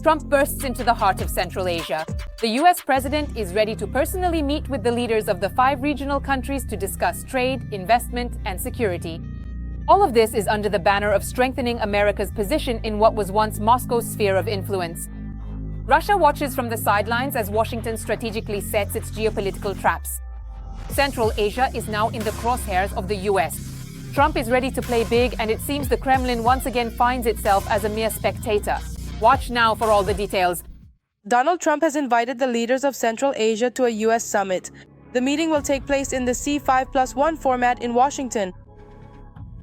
Trump bursts into the heart of Central Asia. The US president is ready to personally meet with the leaders of the 5 regional countries to discuss trade, investment, and security. All of this is under the banner of strengthening America's position in what was once Moscow's sphere of influence. Russia watches from the sidelines as Washington strategically sets its geopolitical traps. Central Asia is now in the crosshairs of the US. Trump is ready to play big, and it seems the Kremlin once again finds itself as a mere spectator. Watch now for all the details. Donald Trump has invited the leaders of Central Asia to a US summit. The meeting will take place in the C5+1 format in Washington.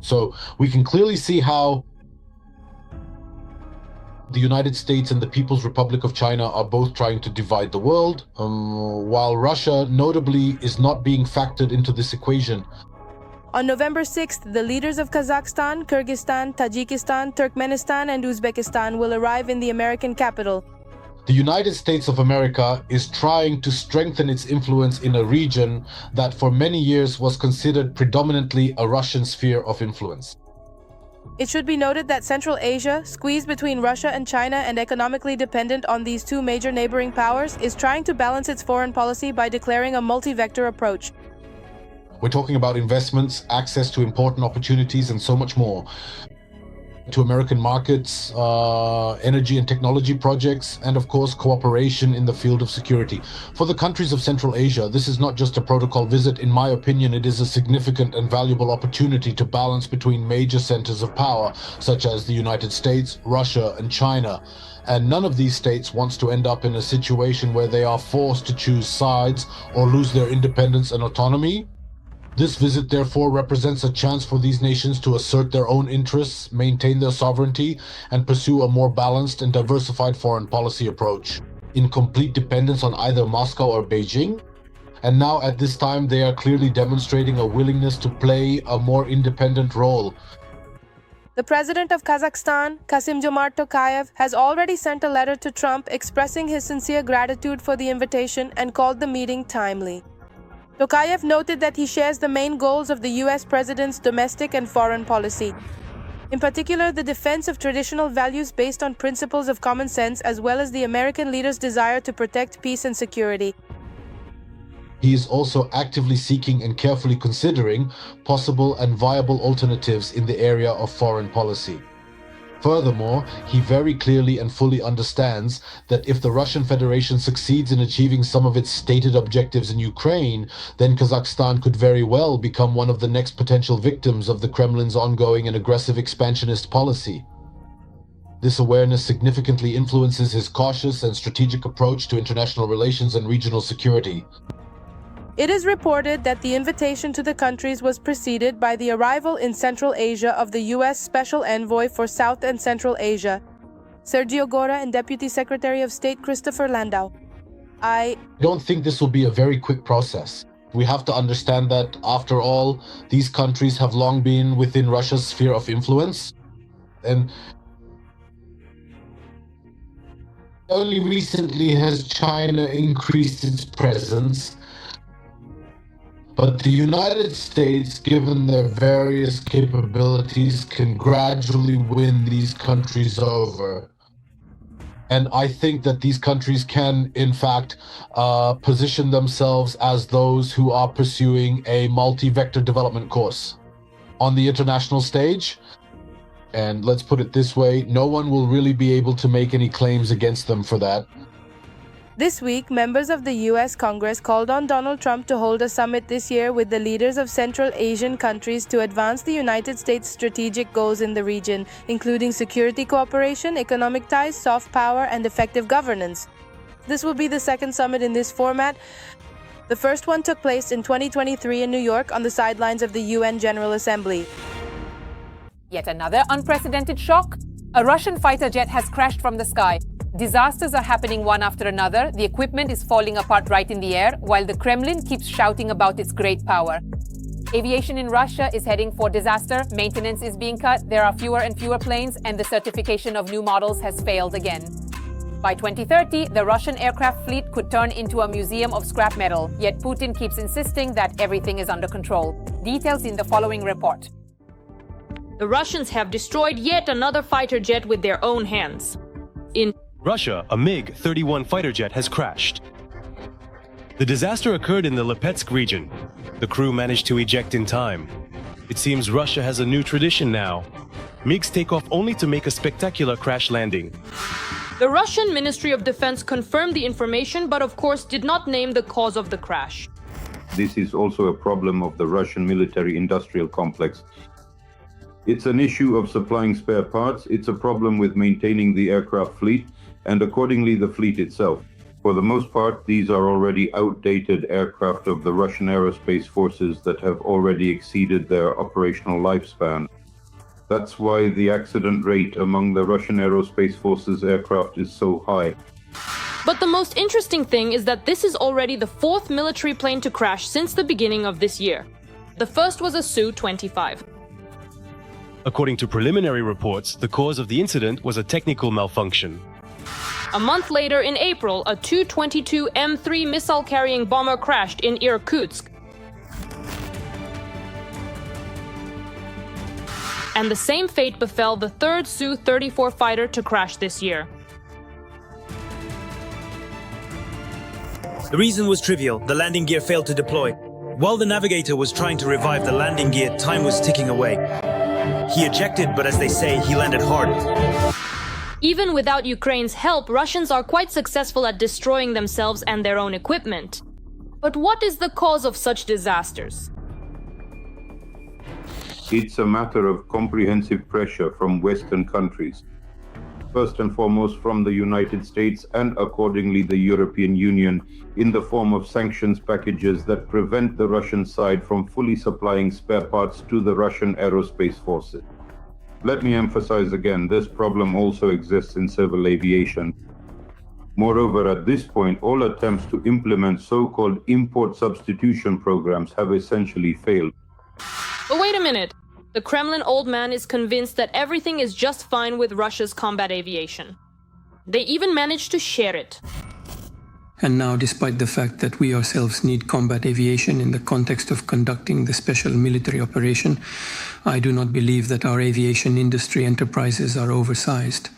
So we can clearly see how the United States and the People's Republic of China are both trying to divide the world, while Russia notably is not being factored into this equation. On November 6th, the leaders of Kazakhstan, Kyrgyzstan, Tajikistan, Turkmenistan, and Uzbekistan will arrive in the American capital. The United States of America is trying to strengthen its influence in a region that for many years was considered predominantly a Russian sphere of influence. It should be noted that Central Asia, squeezed between Russia and China and economically dependent on these 2 major neighboring powers, is trying to balance its foreign policy by declaring a multi-vector approach. We're talking about investments, access to important opportunities, and so much more. To American markets, energy and technology projects, and of course cooperation in the field of security. For the countries of Central Asia, this is not just a protocol visit. In my opinion, it is a significant and valuable opportunity to balance between major centers of power, such as the United States, Russia, and China. And none of these states wants to end up in a situation where they are forced to choose sides or lose their independence and autonomy. This visit, therefore, represents a chance for these nations to assert their own interests, maintain their sovereignty, and pursue a more balanced and diversified foreign policy approach, in complete dependence on either Moscow or Beijing. And now, at this time, they are clearly demonstrating a willingness to play a more independent role. The president of Kazakhstan, Kassym-Jomart Tokayev, has already sent a letter to Trump expressing his sincere gratitude for the invitation and called the meeting timely. Tokayev noted that he shares the main goals of the US president's domestic and foreign policy. In particular, the defense of traditional values based on principles of common sense, as well as the American leader's desire to protect peace and security. He is also actively seeking and carefully considering possible and viable alternatives in the area of foreign policy. Furthermore, he very clearly and fully understands that if the Russian Federation succeeds in achieving some of its stated objectives in Ukraine, then Kazakhstan could very well become one of the next potential victims of the Kremlin's ongoing and aggressive expansionist policy. This awareness significantly influences his cautious and strategic approach to international relations and regional security. It is reported that the invitation to the countries was preceded by the arrival in Central Asia of the U.S. Special Envoy for South and Central Asia, Sergio Gora, and Deputy Secretary of State Christopher Landau. I don't think this will be a very quick process. We have to understand that, after all, these countries have long been within Russia's sphere of influence, and only recently has China increased its presence. But the United States, given their various capabilities, can gradually win these countries over. And I think that these countries can, in fact, position themselves as those who are pursuing a multi-vector development course on the international stage. And let's put it this way, no one will really be able to make any claims against them for that. This week, members of the U.S. Congress called on Donald Trump to hold a summit this year with the leaders of Central Asian countries to advance the United States' strategic goals in the region, including security cooperation, economic ties, soft power, and effective governance. This will be the second summit in this format. The first one took place in 2023 in New York on the sidelines of the UN General Assembly. Yet another unprecedented shock. A Russian fighter jet has crashed from the sky. Disasters are happening one after another. The equipment is falling apart right in the air, while the Kremlin keeps shouting about its great power. Aviation in Russia is heading for disaster. Maintenance is being cut. There are fewer and fewer planes, and the certification of new models has failed again. By 2030, the Russian aircraft fleet could turn into a museum of scrap metal. Yet Putin keeps insisting that everything is under control. Details in the following report. The Russians have destroyed yet another fighter jet with their own hands. In Russia, a MiG-31 fighter jet has crashed. The disaster occurred in the Lipetsk region. The crew managed to eject in time. It seems Russia has a new tradition now. MiGs take off only to make a spectacular crash landing. The Russian Ministry of Defense confirmed the information, but of course did not name the cause of the crash. This is also a problem of the Russian military-industrial complex. It's an issue of supplying spare parts, it's a problem with maintaining the aircraft fleet, and accordingly the fleet itself. For the most part, these are already outdated aircraft of the Russian aerospace forces that have already exceeded their operational lifespan. That's why the accident rate among the Russian aerospace forces aircraft is so high. But the most interesting thing is that this is already the fourth military plane to crash since the beginning of this year. The first was a Su-25. According to preliminary reports, the cause of the incident was a technical malfunction. A month later, in April, a Tu-22 M3 missile-carrying bomber crashed in Irkutsk. And the same fate befell the third Su-34 fighter to crash this year. The reason was trivial. The landing gear failed to deploy. While the navigator was trying to revive the landing gear, time was ticking away. He ejected, but as they say, he landed hard. Even without Ukraine's help, Russians are quite successful at destroying themselves and their own equipment. But what is the cause of such disasters? It's a matter of comprehensive pressure from Western countries. First and foremost from the United States and accordingly the European Union in the form of sanctions packages that prevent the Russian side from fully supplying spare parts to the Russian aerospace forces. Let me emphasize again, this problem also exists in civil aviation. Moreover, at this point, all attempts to implement so-called import substitution programs have essentially failed. But wait a minute. The Kremlin old man is convinced that everything is just fine with Russia's combat aviation. They even managed to share it. And now, despite the fact that we ourselves need combat aviation in the context of conducting the special military operation, I do not believe that our aviation industry enterprises are oversized.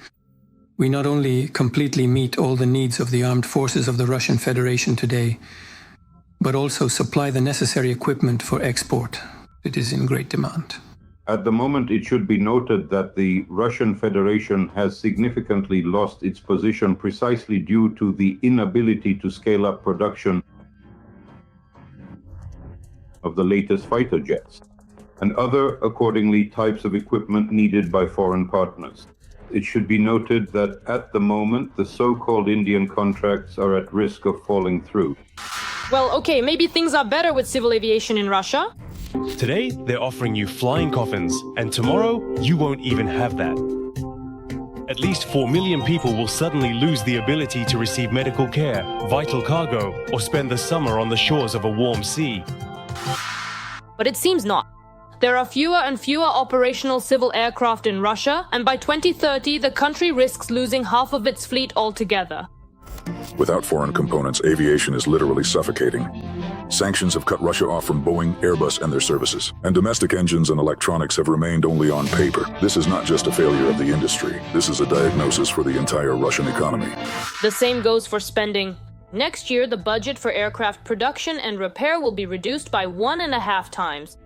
We not only completely meet all the needs of the armed forces of the Russian Federation today, but also supply the necessary equipment for export. It is in great demand. At the moment, it should be noted that the Russian Federation has significantly lost its position precisely due to the inability to scale up production of the latest fighter jets and other, accordingly, types of equipment needed by foreign partners. It should be noted that at the moment, the so-called Indian contracts are at risk of falling through. Well, okay, maybe things are better with civil aviation in Russia. Today, they're offering you flying coffins, and tomorrow, you won't even have that. At least 4 million people will suddenly lose the ability to receive medical care, vital cargo, or spend the summer on the shores of a warm sea. But it seems not. There are fewer and fewer operational civil aircraft in Russia, and by 2030, the country risks losing half of its fleet altogether. Without foreign components, aviation is literally suffocating. Sanctions have cut Russia off from Boeing, Airbus, and their services. And domestic engines and electronics have remained only on paper. This is not just a failure of the industry. This is a diagnosis for the entire Russian economy. The same goes for spending. Next year, the budget for aircraft production and repair will be reduced by 1.5 times.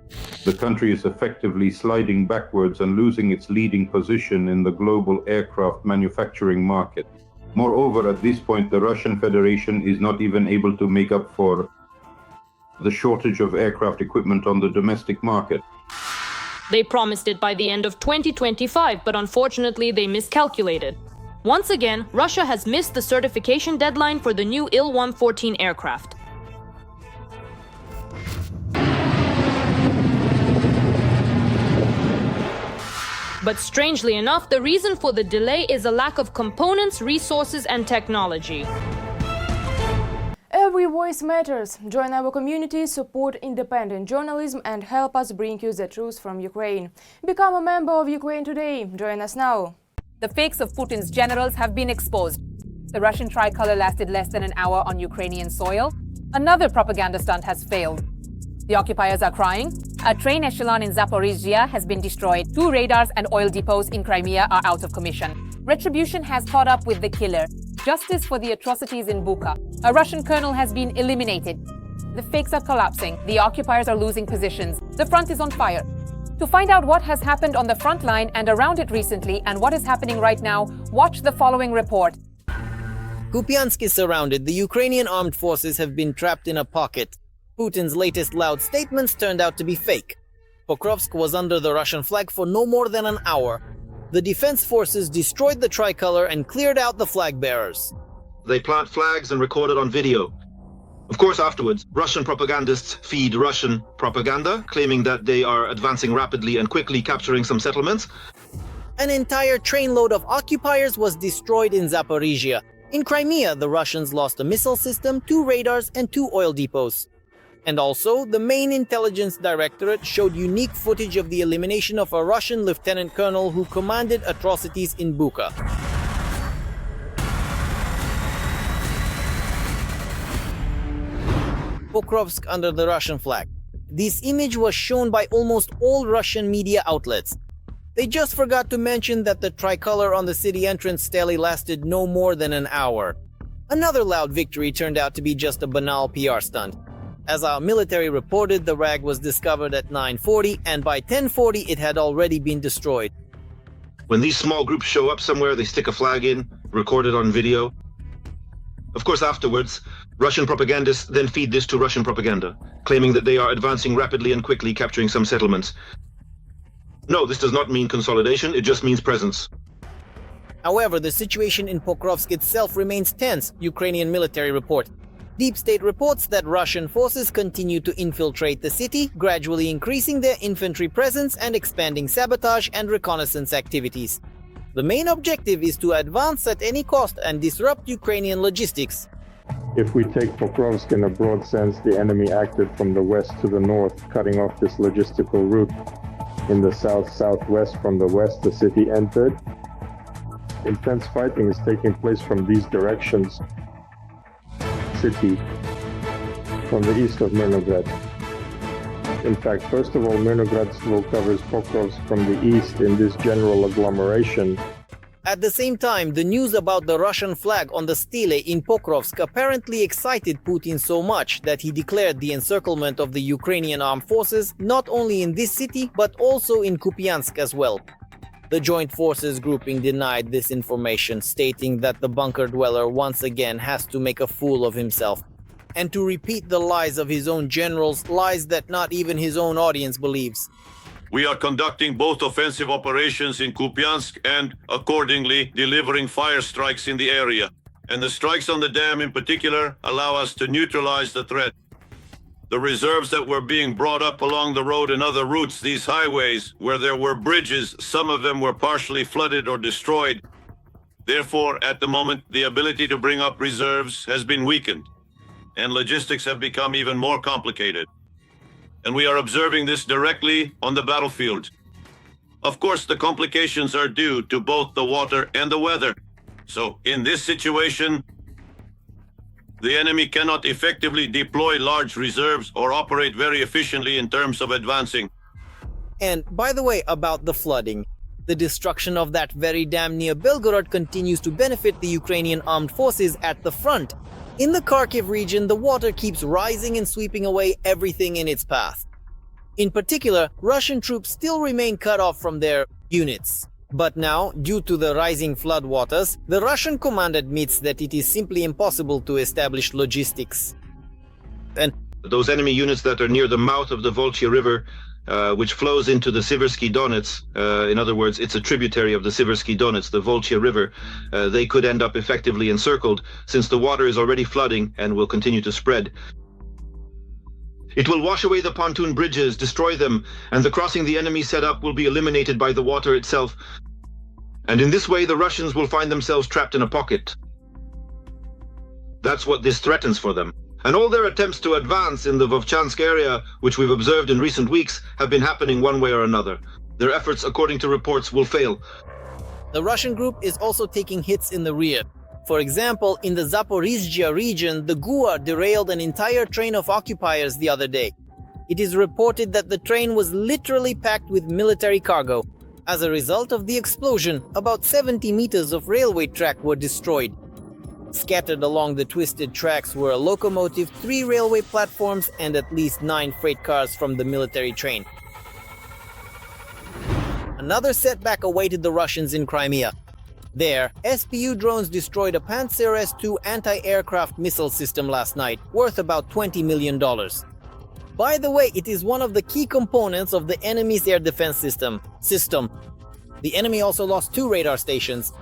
The country is effectively sliding backwards and losing its leading position in the global aircraft manufacturing market. Moreover, at this point, the Russian Federation is not even able to make up for the shortage of aircraft equipment on the domestic market. They promised it by the end of 2025, but unfortunately they miscalculated. Once again, Russia has missed the certification deadline for the new Il-114 aircraft. But strangely enough, the reason for the delay is a lack of components, resources, and technology. Every voice matters. Join our community, support independent journalism, and help us bring you the truth from Ukraine. Become a member of Ukraine today. Join us now. The fakes of Putin's generals have been exposed. The Russian tricolor lasted less than an hour on Ukrainian soil. Another propaganda stunt has failed. The occupiers are crying. A train echelon in Zaporizhzhia has been destroyed. 2 radars and oil depots in Crimea are out of commission. Retribution has caught up with the killer. Justice for the atrocities in Bucha. A Russian colonel has been eliminated. The fakes are collapsing. The occupiers are losing positions. The front is on fire. To find out what has happened on the front line and around it recently and what is happening right now, watch the following report. Kupiansk is surrounded. The Ukrainian armed forces have been trapped in a pocket. Putin's latest loud statements turned out to be fake. Pokrovsk was under the Russian flag for no more than an hour. The defense forces destroyed the tricolor and cleared out the flag bearers. They plant flags and record it on video. Of course, afterwards, Russian propagandists feed Russian propaganda, claiming that they are advancing rapidly and quickly capturing some settlements. An entire trainload of occupiers was destroyed in Zaporizhia. In Crimea, the Russians lost a missile system, 2 radars, and 2 oil depots. And also, the main intelligence directorate showed unique footage of the elimination of a Russian lieutenant colonel who commanded atrocities in Bucha. Pokrovsk under the Russian flag. This image was shown by almost all Russian media outlets. They just forgot to mention that the tricolor on the city entrance stele lasted no more than an hour. Another loud victory turned out to be just a banal PR stunt. As our military reported, the rag was discovered at 9:40, and by 10:40 it had already been destroyed. When these small groups show up somewhere, they stick a flag in, record it on video. Of course, afterwards, Russian propagandists then feed this to Russian propaganda, claiming that they are advancing rapidly and quickly, capturing some settlements. No, this does not mean consolidation, it just means presence. However, the situation in Pokrovsk itself remains tense, Ukrainian military report. Deep State reports that Russian forces continue to infiltrate the city, gradually increasing their infantry presence and expanding sabotage and reconnaissance activities. The main objective is to advance at any cost and disrupt Ukrainian logistics. If we take Pokrovsk in a broad sense, the enemy acted from the west to the north, cutting off this logistical route. In the south-southwest from the west, the city entered. Intense fighting is taking place from these directions. City, from the east of Miserably. In fact, first of all, Miserably still covers Pokrovsk from the east in this general agglomeration. At the same time, the news about the Russian flag on the stele in Pokrovsk apparently excited Putin so much that he declared the encirclement of the Ukrainian armed forces not only in this city but also in Kupiansk as well. The Joint Forces grouping denied this information, stating that the bunker dweller once again has to make a fool of himself and to repeat the lies of his own generals, lies that not even his own audience believes. We are conducting both offensive operations in Kupiansk and, accordingly, delivering fire strikes in the area. And the strikes on the dam in particular allow us to neutralize the threat. The reserves that were being brought up along the road and other routes, these highways, where there were bridges, some of them were partially flooded or destroyed. Therefore, at the moment, the ability to bring up reserves has been weakened, and logistics have become even more complicated. And we are observing this directly on the battlefield. Of course, the complications are due to both the water and the weather. So, in this situation, the enemy cannot effectively deploy large reserves or operate very efficiently in terms of advancing. And by the way, about the flooding, the destruction of that very dam near Belgorod continues to benefit the Ukrainian armed forces at the front. In the Kharkiv region, the water keeps rising and sweeping away everything in its path. In particular, Russian troops still remain cut off from their units. But now, due to the rising floodwaters, the Russian command admits that it is simply impossible to establish logistics. And those enemy units that are near the mouth of the Volchya River, which flows into the Siversky Donets, in other words, it's a tributary of the Siversky Donets, the Volchya River, they could end up effectively encircled, since the water is already flooding and will continue to spread. It will wash away the pontoon bridges, destroy them, and the crossing the enemy set up will be eliminated by the water itself. And in this way, the Russians will find themselves trapped in a pocket. That's what this threatens for them. And all their attempts to advance in the Vovchansk area, which we've observed in recent weeks, have been happening one way or another. Their efforts, according to reports, will fail. The Russian group is also taking hits in the rear. For example, in the Zaporizhia region, the GUA derailed an entire train of occupiers the other day. It is reported that the train was literally packed with military cargo. As a result of the explosion, about 70 meters of railway track were destroyed. Scattered along the twisted tracks were a locomotive, 3 railway platforms, and at least 9 freight cars from the military train. Another setback awaited the Russians in Crimea. There, SPU drones destroyed a Panzer S-2 anti-aircraft missile system last night, worth about $20 million. By the way, it is one of the key components of the enemy's air defense system. The enemy also lost 2 radar stations.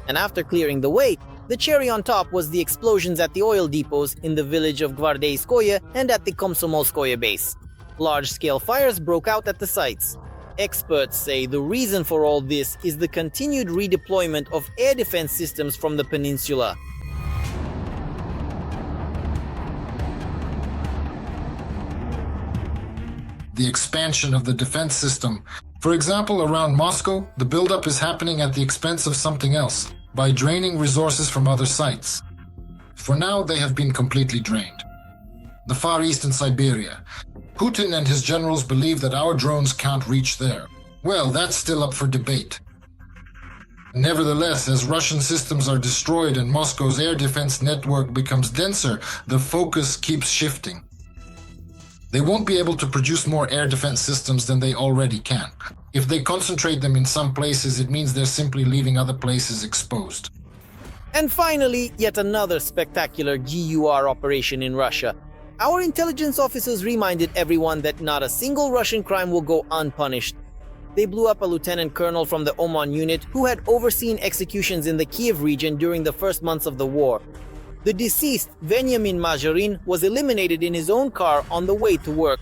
And after clearing the way, the cherry on top was the explosions at the oil depots in the village of Gvardeyskoye and at the Komsomolskoye base. Large-scale fires broke out at the sites. Experts say the reason for all this is the continued redeployment of air defense systems from the peninsula. The expansion of the defense system. For example, around Moscow, the buildup is happening at the expense of something else, by draining resources from other sites. For now, they have been completely drained. The Far East and Siberia. Putin and his generals believe that our drones can't reach there. Well, that's still up for debate. Nevertheless, as Russian systems are destroyed and Moscow's air defense network becomes denser, the focus keeps shifting. They won't be able to produce more air defense systems than they already can. If they concentrate them in some places, it means they're simply leaving other places exposed. And finally, yet another spectacular GUR operation in Russia. Our intelligence officers reminded everyone that not a single Russian crime will go unpunished. They blew up a lieutenant colonel from the Oman unit who had overseen executions in the Kiev region during the first months of the war. The deceased, Veniamin Majorin, was eliminated in his own car on the way to work